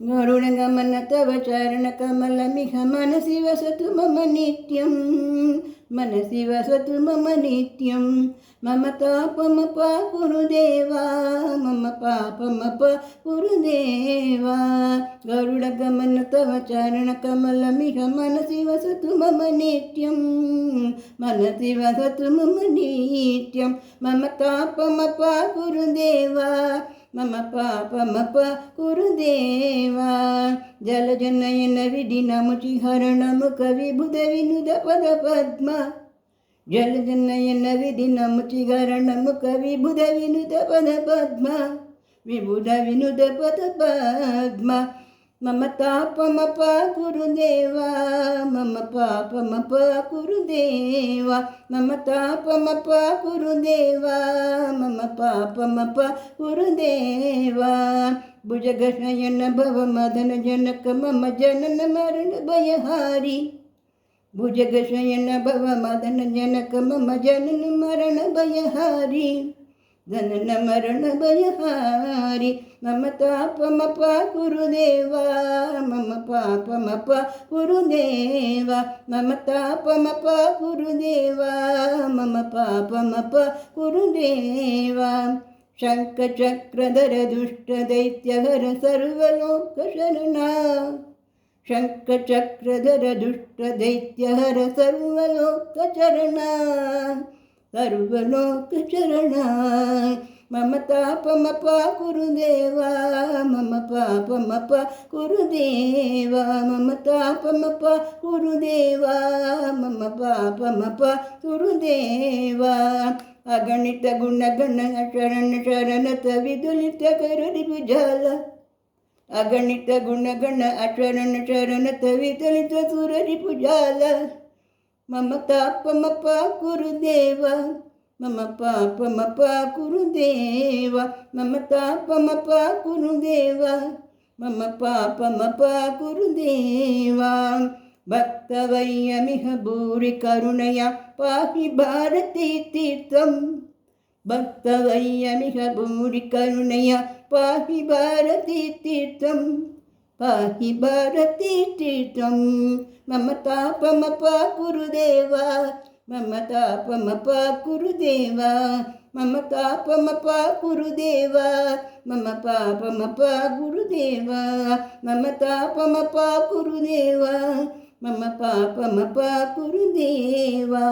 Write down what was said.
गरुडगमन तव चरणकमलमिह मनसि वसतु मम नित्यं मनसि वसतु मम नित्यं मम तापमपा कुरुदेवा मम पापमपा कुरुदेवा गरुडगमन तव चरणकमलमिह मनसि वसतु मम नित्यं मनसि वसतु मम नित्यं मम तापमपा कुरुदेवा मम पापमप कुरुदेवा जलजनयन विधिनमुचिहरणमुख विबुध विनुद पद पद्म जलजनयन विधिनमुचिहरणमुख विबुध विनुद पद पद्म विबुध विनुद पद पद्म मम तापमप कुरुदेवा मम पापमप कुरुदेवा मम तापमप कुरुदेवा मम पापमप कुरुदेवा भुजगशयन भव मदन जनक मम जनन मरण भयहारी भुजगशयन भव मदन जनक मम जनन मरण भयहारी जनन मरण भयहारी मम तापमप कुरुदेवा मम पापमप कुरुदेवा मम तापमप कुरुदेवा मम पापमप कुरुदेवा शङ्खचक्रधर दुष्टदैत्यहर सर्वलोकशरणा शङ्खचक्रधर दुष्टदैत्यहर सर्वलोकचरणा सर्वलोकचरणा मम तापमप कुरुदेवा मम पापमप कुरुदेवा मम तापमप कुरुदेवा मम पापमप कुरुदेवा अगणित गुणगण शरण शरणत विदुलित करुरिभुजाल अगणित गुणगण अशरण शरणत विदुलित सुररिभुजाल मम तापमप कुरुदेवा मम पापमप कुरुदेवा मम तापमप कुरुदेवा मम पापमप कुरुदेवा भक्तवय्यमिह भूरि करुणया पाहि भारती तीर्थं भक्तवय्यमिह भूरि करुणया पाहि भारती तीर्थं पाहि भारती तीर्थं मम तापमप कुरुदेवा मम तापमप कुरुदेवा मम तापमप कुरुदेवा मम पापमप गुरुदेवा मम तापमप कुरुदेवा मम पापमप कुरुदेवा।